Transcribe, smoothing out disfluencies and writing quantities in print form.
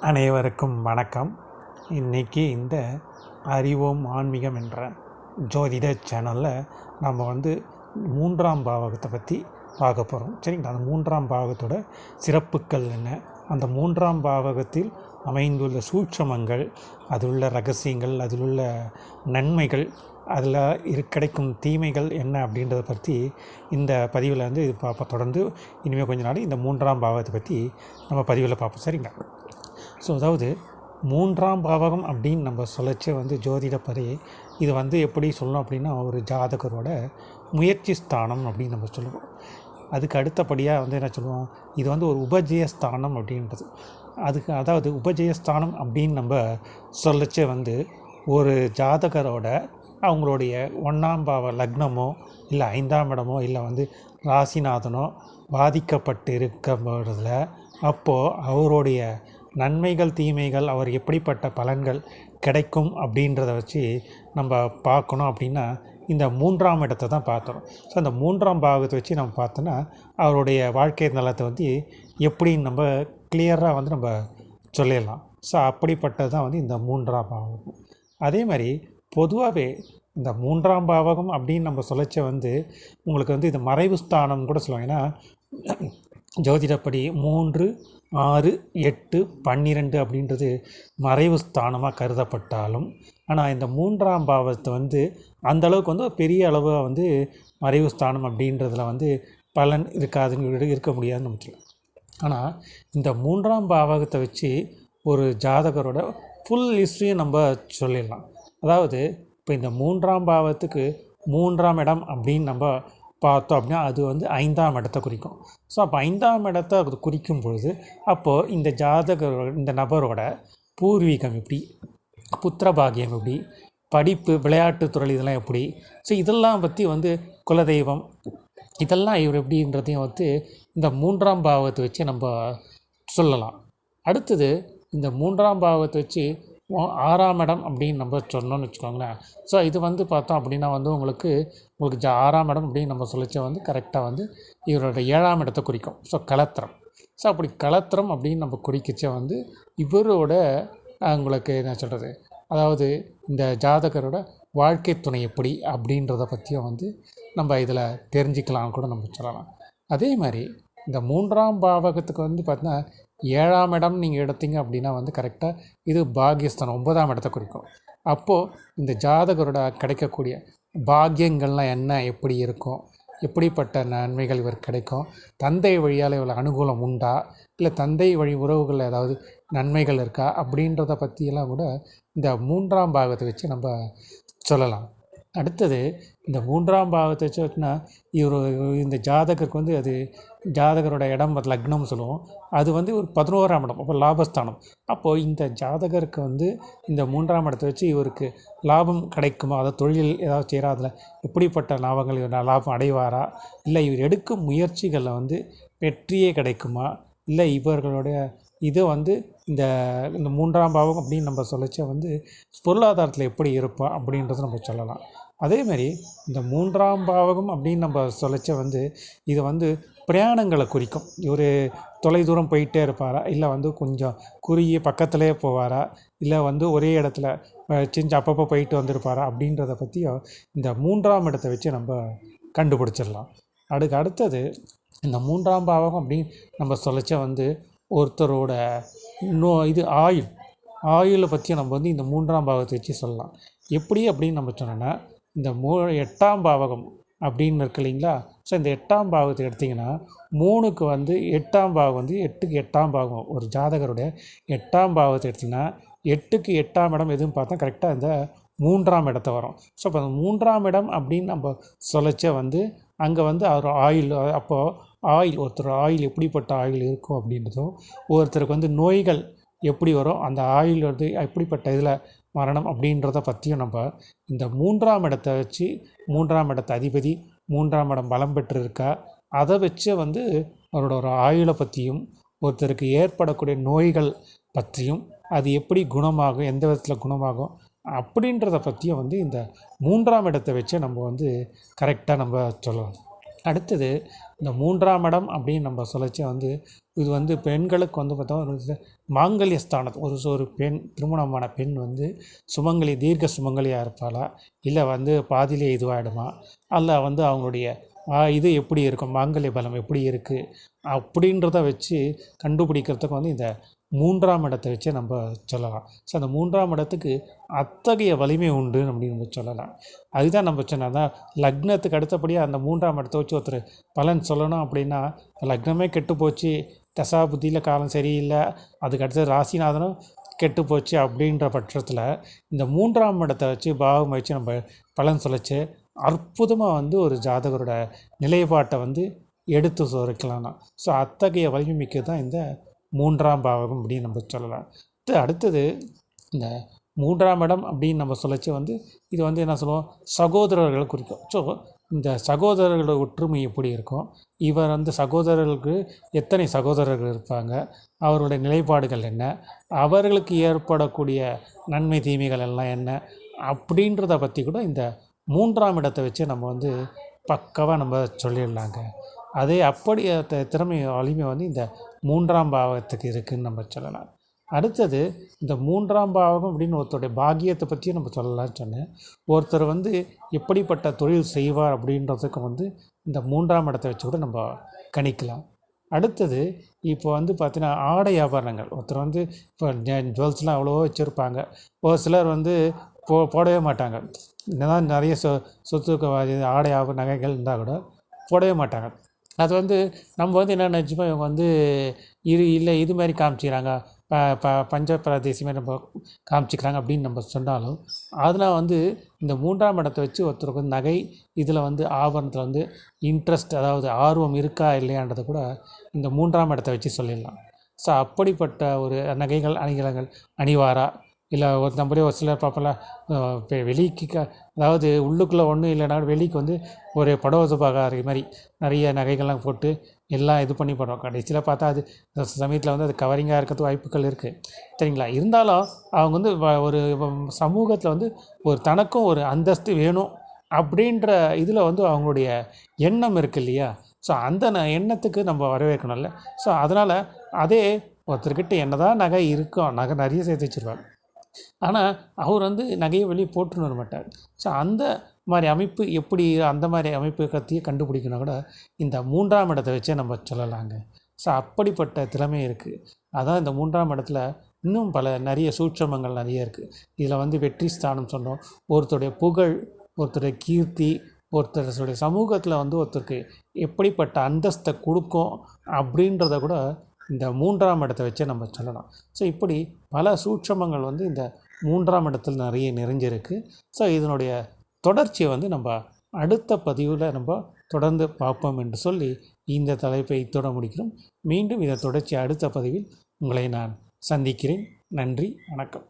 அனைவருக்கும் வணக்கம். இன்றைக்கி இந்த அறிவோம் ஆன்மீகம் என்ற ஜோதிட சேனலில் நம்ம மூன்றாம் பாவகத்தை பற்றி பார்க்க போகிறோம். சரிங்களா? அந்த மூன்றாம் பாவகத்தோட சிறப்புகள் என்ன, அந்த மூன்றாம் பாவகத்தில் அமைந்துள்ள சூட்சமங்கள், அதில் உள்ள ரகசியங்கள், அதில் உள்ள நன்மைகள், அதில் கிடைக்கும் தீமைகள் என்ன அப்படின்றத பற்றி இந்த பதிவில் இது பார்ப்போம். தொடர்ந்து இனிமேல் கொஞ்ச நாள் இந்த மூன்றாம் பாவகத்தை பற்றி நம்ம பதிவில் பார்ப்போம். சரிங்களா? அதாவது மூன்றாம் பாவகம் அப்படின்னு நம்ம சொல்லச்சே ஜோதிடப்படி இது எப்படி சொல்லணும் அப்படின்னா, ஒரு ஜாதகரோட முயற்சி ஸ்தானம் அப்படின்னு நம்ம சொல்லுவோம். அதுக்கு அடுத்தபடியாக என்ன சொல்லுவோம், இது ஒரு உபஜயஸ்தானம் அப்படின்றது. அதாவது உபஜயஸ்தானம் அப்படின்னு நம்ம சொல்லச்சே ஒரு ஜாதகரோட அவங்களுடைய 1ஆம் பாவ லக்னமோ இல்லை 5ஆம் இடமோ இல்லை ராசிநாதனோ பாதிக்கப்பட்டு இருக்கிறதுல அப்போது அவருடைய நன்மைகள் தீமைகள், அவர் எப்படிப்பட்ட பலன்கள் கிடைக்கும் அப்படின்றத வச்சு நம்ம பார்க்கணும். அப்படின்னா இந்த 3ஆம் இடத்தை தான் பார்த்துறோம். ஸோ அந்த 3ஆம் பாவத்தை வச்சு நம்ம பார்த்தோன்னா அவருடைய வாழ்க்கை நலத்தை எப்படின்னு நம்ம கிளியராக நம்ம சொல்லிடலாம். ஸோ அப்படிப்பட்டது தான் இந்த 3ஆம் பாவகம். அதே மாதிரி பொதுவாகவே இந்த 3ஆம் பாவகம் அப்படின்னு நம்ம சொல்லச்ச உங்களுக்கு இது மறைவு ஸ்தானம் கூட சொல்லுவாங்க. ஏன்னா ஜோதிடப்படி 3, 6, 8, 12 அப்படின்றது மறைவு ஸ்தானமாக கருதப்பட்டாலும், ஆனால் இந்த 3ஆம் பாவத்தை அந்தளவுக்கு பெரிய அளவாக மறைவு ஸ்தானம் அப்படின்றதில் பலன் இருக்காதுன்னு இருக்க முடியாதுன்னு நம்ம சொல்லலாம். ஆனால் இந்த 3ஆம் பாவகத்தை வச்சு ஒரு ஜாதகரோட ஃபுல் ஹிஸ்ட்ரியை நம்ம சொல்லிடலாம். அதாவது இப்போ இந்த 3ஆம் பாவத்துக்கு 3ஆம் இடம் அப்படின்னு நம்ம பார்த்தோம் அப்படின்னா அது 5ஆம் இடத்தை குறிக்கும். ஸோ அப்போ 5ஆம் இடத்தை அது குறிக்கும் பொழுது அப்போது இந்த ஜாதகரோட இந்த நபரோட பூர்வீகம் எப்படி, புத்திர பாகியம் எப்படி, படிப்பு, விளையாட்டுத்துறை இதெல்லாம் எப்படி, ஸோ இதெல்லாம் பற்றி குலதெய்வம் இதெல்லாம் இவர் எப்படின்றதையும் இந்த 3ஆம் பாவத்தை வச்சு நம்ம சொல்லலாம். அடுத்தது இந்த 3ஆம் பாவத்தை வச்சு 6ஆம் இடம் அப்படின்னு நம்ம சொன்னோன்னு வச்சுக்கோங்களேன். ஸோ இது பார்த்தோம் அப்படின்னா உங்களுக்கு 6ஆம் இடம் அப்படின்னு நம்ம சொல்லிச்ச கரெக்டாக இவரோட 7ஆம் இடத்தை குறிக்கும். ஸோ களத்திரம். ஸோ அப்படி களத்திரம் அப்படின்னு நம்ம குறிக்கச்ச இவரோட உங்களுக்கு என்ன சொல்கிறது, அதாவது இந்த ஜாதகரோட வாழ்க்கை துணை எப்படி அப்படின்றத பற்றியும் நம்ம இதில் தெரிஞ்சுக்கலாம் கூட நம்ம சொல்லலாம். அதே மாதிரி இந்த 3ஆம் பாவகத்துக்கு பார்த்தீங்கன்னா 7ஆம் இடம் நீங்கள் எடுத்தீங்க அப்படின்னா கரெக்டாக இது பாக்யஸ்தானம் 9ஆம் இடத்தை குறிக்கும். அப்போது இந்த ஜாதகரோட கிடைக்கக்கூடிய பாக்கியங்கள்லாம் என்ன, எப்படி இருக்கும், எப்படிப்பட்ட நன்மைகள் இவர் கிடைக்கும், தந்தை வழியால் இவ்வளோ அனுகூலம் உண்டா, இல்லை தந்தை வழி உறவுகளில் ஏதாவது நன்மைகள் இருக்கா அப்படின்றத பற்றியெல்லாம் கூட இந்த 3ஆம் பாவத்தை வச்சு நம்ம சொல்லலாம். அடுத்தது இந்த 3ஆம் பாவத்தை வச்சுன்னா இந்த ஜாதகருக்கு அது ஜாதகரோட இடம் லக்னம் சொல்லுவோம். அது ஒரு 11ஆம் இடம், அப்போ லாபஸ்தானம். அப்போது இந்த ஜாதகருக்கு இந்த 3ஆம் இடத்தை வச்சு இவருக்கு லாபம் கிடைக்குமா, அதாவது தொழில் ஏதாவது செய்கிறா அதில் எப்படிப்பட்ட லாபங்கள் இவர் லாபம் அடைவாரா, இல்லை இவர் எடுக்கும் முயற்சிகளில் வெற்றியே கிடைக்குமா, இல்லை இவர்களுடைய இது இந்த 3ஆம் பாவம் அப்படின்னு நம்ம சொல்லச்ச பொருளாதாரத்தில் எப்படி இருப்பா அப்படின்றத நம்ம சொல்லலாம். அதேமாதிரி இந்த 3ஆம் பாவகம் அப்படின்னு நம்ம சொல்லச்ச இது பிரயாணங்களை குறிக்கும். இவர் தொலைதூரம் போயிட்டே இருப்பாரா, இல்லை கொஞ்சம் குறுகிய பக்கத்துலேயே போவாரா, இல்லை ஒரே இடத்துல செஞ்சு அப்பப்போ போயிட்டு வந்திருப்பாரா அப்படின்றத பற்றியும் இந்த 3ஆம் இடத்தை வச்சு நம்ம கண்டுபிடிச்சிடலாம். அடுத்தது இந்த 3ஆம் பாவகம் அப்படின்னு நம்ம சொல்லச்ச ஒருத்தரோட இது ஆயுளை பற்றி நம்ம இந்த 3ஆம் பாவத்தை வச்சு சொல்லலாம். எப்படி அப்படின்னு நம்ம சொன்னோன்னா, இந்த 8ஆம் பாவகம் அப்படின்னு இருக்கு இல்லைங்களா. ஸோ இந்த 8ஆம் பாவத்தை எடுத்திங்கன்னா 3க்கு 8ஆம் பாவம் 8க்கு 8ஆம் பாவம். ஒரு ஜாதகருடைய 8ஆம் பாவத்தை எடுத்திங்கன்னா 8க்கு 8ஆம் இடம் எதுன்னு பார்த்தா கரெக்டாக இந்த 3ஆம் இடத்தை வரும். ஸோ இப்போ அந்த 3ஆம் இடம் அப்படின்னு நம்ம சொல்லச்ச அங்கே அவர் ஆயுள், அப்போது ஆயில் ஒருத்தர் ஆயில் எப்படிப்பட்ட ஆயில் இருக்கும் அப்படின்றதும், ஒருத்தருக்கு நோய்கள் எப்படி வரும், அந்த ஆயில் எப்படிப்பட்ட இதில் மரணம் அப்படின்றத பற்றியும் நம்ம இந்த 3ஆம் இடத்தை வச்சு 3ஆம் இடத்த அதிபதி 3ஆம் இடம் பலம் பெற்று இருக்கா அதை வச்சு அவரோட ஒரு ஆயுளை பற்றியும், ஒருத்தருக்கு ஏற்படக்கூடிய நோய்கள் பற்றியும், அது எப்படி குணமாகும், எந்த விதத்தில் குணமாகும் அப்படின்றத பற்றியும் இந்த 3ஆம் இடத்தை வச்சு நம்ம கரெக்டாக நம்ம சொல்லலாம். அடுத்தது இந்த 3ஆம் இடம் அப்படின்னு நம்ம சொல்லச்சே வந்து இது வந்து பெண்களுக்கு வந்து பார்த்தா ஒரு மாங்கல்ய ஸ்தானத்து ஒரு பெண் திருமணமான பெண் வந்து சுமங்கலி தீர்க்க சுமங்கலியாக இருப்பாளா, இல்லை வந்து பாதியிலே இதுவாகிடுமா, அல்ல வந்து அவங்களுடைய இது எப்படி இருக்கும், மாங்கல்ய பலம் எப்படி இருக்குது அப்படின்றத வச்சு கண்டுபிடிக்கிறதுக்கு வந்து இந்த 3ஆம் இடத்தை வச்சே நம்ம சொல்லலாம். ஸோ அந்த 3ஆம் இடத்துக்கு அத்தகைய வலிமை உண்டு அப்படின்னு நம்ம சொல்லலாம். அதுதான் நம்ம சொன்னால் தான் லக்னத்துக்கு அடுத்தபடியாக அந்த 3ஆம் இடத்தை வச்சு ஒருத்தர் பலன் சொல்லணும் அப்படின்னா, லக்னமே கெட்டு போச்சு, தசாபுத்தியில் காலம் சரியில்லை, அதுக்கு அடுத்தது ராசிநாதனும் கெட்டு போச்சு அப்படின்ற பட்சத்தில் இந்த 3ஆம் இடத்தை வச்சு பாவம் வச்சு நம்ம பலன் சொல்லச்சு அற்புதமாக வந்து ஒரு ஜாதகரோட நிலைப்பாட்டை வந்து எடுத்து சொரிக்கலாம்னா. ஸோ அத்தகைய வலிமை மிக்கது தான் இந்த 3ஆம் பாவகம் அப்படின்னு நம்ம சொல்லலாம். அடுத்தது இந்த 3ஆம் இடம் அப்படின்னு நம்ம சொல்லச்சு வந்து இது வந்து என்ன சொல்லுவோம், சகோதரர்களை குறிக்கும். ஸோ இந்த சகோதரர்களோட ஒற்றுமை எப்படி இருக்கும், இவர் வந்து சகோதரர்களுக்கு எத்தனை சகோதரர்கள் இருப்பாங்க, அவருடைய நிலைப்பாடுகள் என்ன, அவர்களுக்கு ஏற்படக்கூடிய நன்மை தீமைகள் எல்லாம் என்ன அப்படின்றத பற்றி கூட இந்த 3ஆம் இடத்தை வச்சு நம்ம வந்து பக்காவாக நம்ம சொல்லிடலாங்க. அதே அப்படி திறமை வலிமை வந்து இந்த 3ஆம் பாவகத்துக்கு இருக்குதுன்னு நம்ம சொல்லலாம். அடுத்தது இந்த 3ஆம் பாவகம் அப்படின்னு ஒருத்தருடைய பாக்கியத்தை பற்றியும் நம்ம சொல்லலாம்னு சொன்னேன். ஒருத்தர் வந்து எப்படிப்பட்ட தொழில் செய்வார் அப்படின்றதுக்கு வந்து இந்த 3ஆம் இடத்தை வச்சு கூட நம்ம கணிக்கலாம். அடுத்தது இப்போ வந்து பார்த்திங்கன்னா ஆடை ஆபரணங்கள், ஒருத்தர் வந்து இப்போ ஜுவல்ஸ்லாம் அவ்வளோ வச்சுருப்பாங்க, ஒரு சிலர் வந்து போடவே மாட்டாங்க. என்னதான் நிறைய சொத்து ஆடை ஆபரண நகைகள் இருந்தால் கூட போடவே மாட்டாங்க. அது வந்து நம்ம வந்து என்ன நினச்சிப்போம், இவங்க வந்து இல்லை இது மாதிரி காமிச்சிக்கிறாங்க, பஞ்ச பிரதேசி மாதிரி நம்ம காமிச்சிக்கிறாங்க அப்படின்னு நம்ம சொன்னாலும், அதெல்லாம் வந்து இந்த 3ஆம் இடத்தை வச்சு ஒருத்தருக்கு வந்து நகை இதில் வந்து ஆபரணத்தில் வந்து இன்ட்ரெஸ்ட், அதாவது ஆர்வம் இருக்கா இல்லையான்றதை கூட இந்த 3ஆம் இடத்தை வச்சு சொல்லிடலாம். ஸோ அப்படிப்பட்ட ஒரு நகைகள் அணிகலங்கள் அணிவாரா, இல்லை ஒரு நம்மளே ஒரு சிலர் பார்ப்பலாம் இப்போ வெளிக்கு அதாவது உள்ளுக்குள்ளே ஒன்றும் இல்லைனா வெளிக்கு வந்து ஒரு புடவை சுபாகாரி மாதிரி நிறைய நகைகள்லாம் போட்டு எல்லாம் இது பண்ணி பண்ணுவோம். கடைசியில் பார்த்தா அது சமயத்தில் வந்து அது கவரிங்காக இருக்கிறதுக்கு வாய்ப்புகள் இருக்குது, சரிங்களா. இருந்தாலும் அவங்க வந்து ஒரு சமூகத்தில் வந்து ஒரு தனக்கும் ஒரு அந்தஸ்து வேணும் அப்படின்ற இதில் வந்து அவங்களுடைய எண்ணம் இருக்குது இல்லையா. ஸோ அந்த எண்ணத்துக்கு நம்ம வரவேற்கணும்ல. ஸோ அதனால் அதே ஒருத்தர்கிட்ட என்ன தான் நகை இருக்கும், நகை நிறைய சேர்த்து வச்சுருவாங்க, ஆனால் அவர் வந்து நகையை வெளியே போட்டுன்னு வர மாட்டார். ஸோ அந்த மாதிரி அமைப்பு எப்படி, அந்த மாதிரி அமைப்பு கத்தியை கண்டுபிடிக்கணும் கூட இந்த 3ஆம் இடத்தை வச்சே நம்ம சொல்லலாங்க. ஸோ அப்படிப்பட்ட திறமை இருக்குது. அதான் இந்த 3ஆம் இடத்துல இன்னும் நிறைய சூட்சமங்கள் நிறைய இருக்குது. இதில் வந்து வெற்றி ஸ்தானம் சொன்னோம், ஒருத்தருடைய புகழ், ஒருத்தருடைய கீர்த்தி, ஒருத்தருடைய சமூகத்தில் வந்து ஒருத்தருக்கு எப்படிப்பட்ட அந்தஸ்தை கொடுக்கும் அப்படின்றத கூட இந்த 3ஆம் இடத்தை வச்சே நம்ம சொல்லலாம். ஸோ இப்படி பல சூட்சமங்கள் வந்து இந்த 3ஆம் இடத்தில் நிறைய நிறைஞ்சிருக்கு. ஸோ இதனுடைய தொடர்ச்சியை வந்து நம்ம அடுத்த பதிவில் நம்ம தொடர்ந்து பார்ப்போம் என்று சொல்லி இந்த தலைப்பை தொட முடிக்கிறோம். மீண்டும் இதை தொடர்ச்சி அடுத்த பதிவில் உங்களை நான் சந்திக்கிறேன். நன்றி, வணக்கம்.